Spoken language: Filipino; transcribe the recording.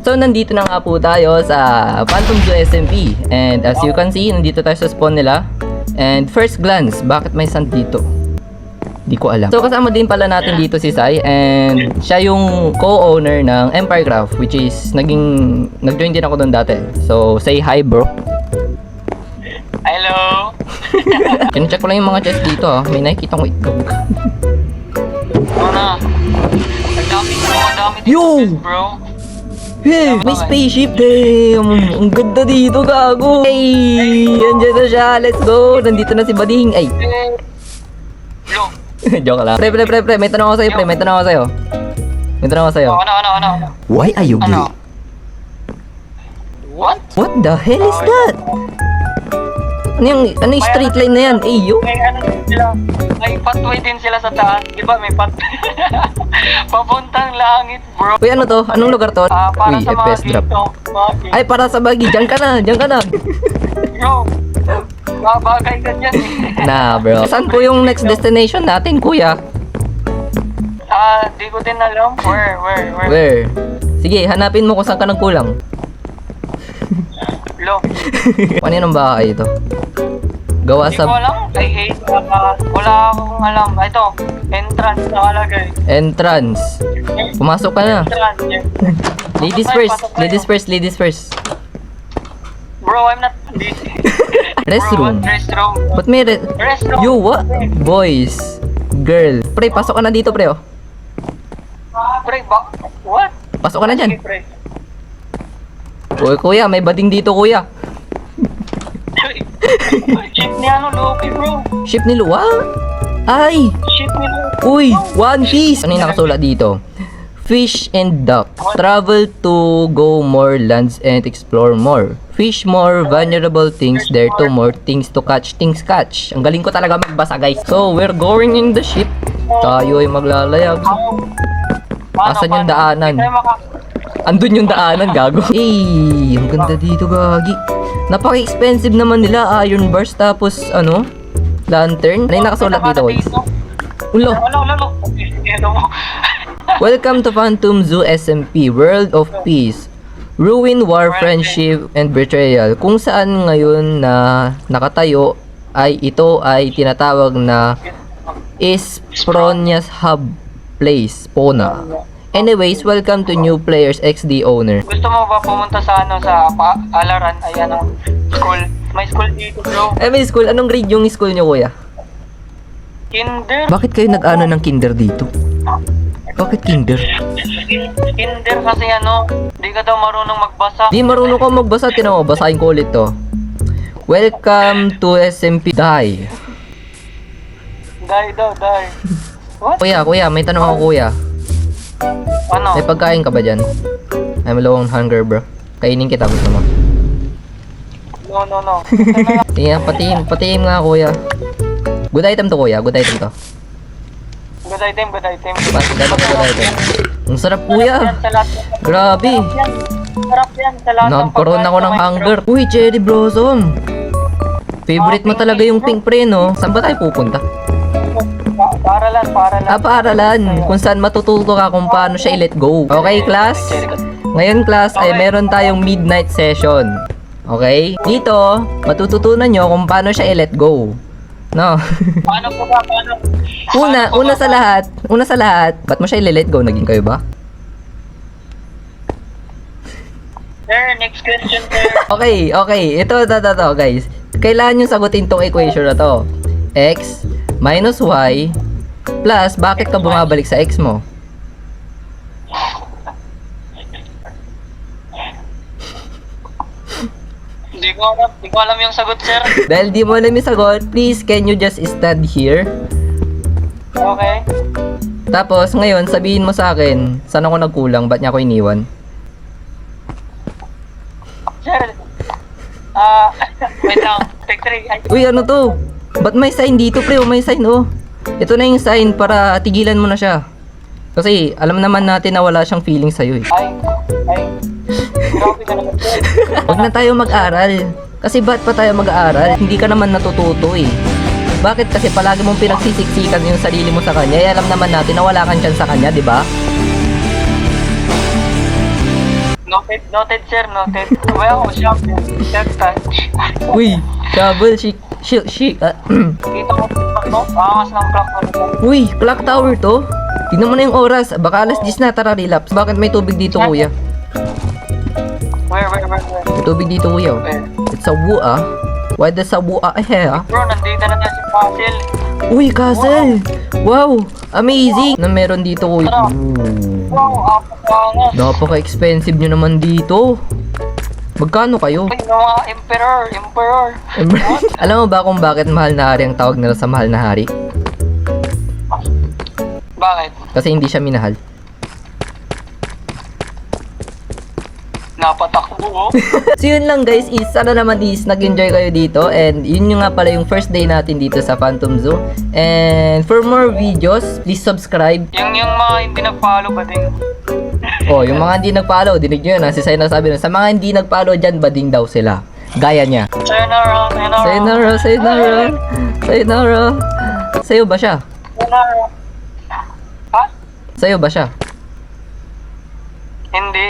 So, nandito na nga po tayo sa Phantom Zoo SMP. And as you can see, nandito tayo sa spawn nila. And first glance, bakit may sand dito? Di ko alam. So, kasama din pala natin dito si Sai. And siya yung co-owner ng Empire Craft, which is nag-join din ako doon dati. So, say hi bro. Hello! Check ko lang yung mga chest dito ah. May nakikita kong itlog. Ano? Ang dami dito Yo! bro. Hey, may spaceship. Damn, ang ganda dito, gago. Hey, andyan na siya. Let's go. Nandito na si Bading. Ay, Lo. joke lang. Pre. May tanong ako sa'yo, pre. May tanong ako sa'yo. Ano? Why are you gay? Ano? What? What the hell is that? Ano yung straight line na yan? Ay, yo. May ano din sila. May pathway din sila sa taas. Di ba may papuntang langit, bro. Uy, ano to? Anong lugar to? Para Uy, sa mga FPS drop. dito. Mga Ay, para sa bagi. Diyan ka na. bro. Babagay ka dyan eh. Nah, bro. Saan po yung next destination natin, kuya? Di ko din alam. Where? Where? Sige, hanapin mo kung saan ka nagkulang. Lo. Ano yung bahay ito? Gawa Di ko sa alam. I hate. Wala akong alam. Ito. Entrance nakalagay. entrance. Pumasok ka na. Entrance. Ladies first. Bro, I'm not busy. Restroom. Bro, what restroom? Ba't may Restroom. You, what? Boys. Girl. Pre, pasok ka na dito, pre, oh. Pre, what? Pasok ka na dyan. Sige, pre. Uy, kuya, may bading dito, kuya. Ship ni ano, Loki, bro. Ship ni Luwa? Ay! Ship ni Loki. Uy! One Piece! Ano yung nakasulat dito? Fish and duck. Travel to go more lands and explore more. Fish more, vulnerable things, there to more, things to catch, things catch. Ang galing ko talaga magbasa, guys. So, we're going in the ship. Tayo ay maglalayag. Asan yung daanan? Hindi tayo Andun yung daanan, gago. Eh, ang ganda dito, gagi. Napaka-expensive naman nila. Iron bars, tapos, ano? Lantern. Ano yung nakasulat dito, guys? Ulo. Lalo. Ano mo? Welcome to Phantom Zoo SMP, World of Peace. Ruin, War, Friendship, and Betrayal. Kung saan ngayon na nakatayo ay ito ay tinatawag na Ispronias Hub Place, Pona. Anyways, welcome to new players XD owner. Gusto mo ba pumunta sa ano, sa Alaran? Ayan ang school. May school dito, bro. Eh, may school. Anong grade yung school nyo, kuya? Kinder. Bakit kayo nag-ano ng kinder dito? Bakit kinder? Kinder kasi ano, di ka daw marunong magbasa. Di marunong ko magbasa. Tinan mo, basahin ko ulit to. Welcome to SMP. Die. Die. What? Kuya, may tanong ako, kuya. Ano? May pagkain ka ba dyan? I'm low on hunger, bro. Kainin kita, gusto mo. No. Sige, patiim nga, kuya. Good item to, kuya. Good item to. Good item. Good item. Ang sarap, kuya. Grabe. Sarap yan sa lahat ng Nagkaroon ako ng hunger. Uy, cherry blossom. Favorite mo talaga yung pink pre, no? Saan ba tayo pupunta? Paaralan. Paaralan. Kung saan matututo ka kung paano siya i-let go. Okay, class? Ngayon, class, ay meron tayong midnight session. Okay? Dito, matututunan nyo kung paano siya i-let go. No? Paano po ba? Una sa lahat, ba't mo siya i-let go? Naging kayo ba? Sir, next question, sir. Okay. Ito, guys. Kailangan nyo sagutin tong equation na to. X minus Y plus bakit ka bumabalik sa X mo? Hindi ko alam yung sagot, sir. Dahil di mo alam yung sagot, please can you just stand here? Okay. Tapos ngayon, sabihin mo sa akin, saan ako nagkulang? Ba't niya ako iniwan? Sir, wait lang. Take 3. Uy, ano to? Ba't may sign dito, pre? May sign, oh. Ito na yung sign para tigilan mo na siya. Kasi alam naman natin na wala siyang feeling sa'yo, eh. Ay. Grabe ka naman, sir. Huwag na tayo mag-aral. Kasi ba't pa tayo mag-aaral? Hindi ka naman natututo, eh. Bakit? Kasi palagi mong pinagsisiksikan yung sarili mo sa kanya. Alam naman natin na wala kang chance sa kanya, di ba? Noted, sir, noted. Wala ako, champion. Touch. Uy, shovel, shik. Dito ko, no? Angas ng clock ko. Uy, clock tower to. Tingnan mo na yung oras. Baka alas 10 na, tara relapse. Bakit may tubig dito, kuya? Where? May tubig dito, kuya. Where? It's a wua. Why the sa wua here? Bro, nandito na tayo si Fossil. Uy, castle! Wow! Amazing! Na meron dito, kuya. Wow, angas. Napaka-expensive nyo naman dito. Magkano kayo? Uy, mga emperor. Alam mo ba kung bakit mahal na hari ang tawag nila sa mahal na hari? Bakit? Kasi hindi siya minahal. Napatakbo, oh. So yun lang guys, sana naman nag-enjoy kayo dito. And yun yung nga pala yung first day natin dito sa Phantom Zoo. And for more videos, please subscribe. Yung mga hindi nag-follow ba din? Oh, yung mga hindi nag-follow, dinig nyo yun ha. Si Sai nagsabi nun, sa mga hindi nag-follow dyan, bading daw sila. Gaya niya. Sayonara. Sayonara. Sa'yo ba siya? Ha? Sa'yo ba siya? Hindi.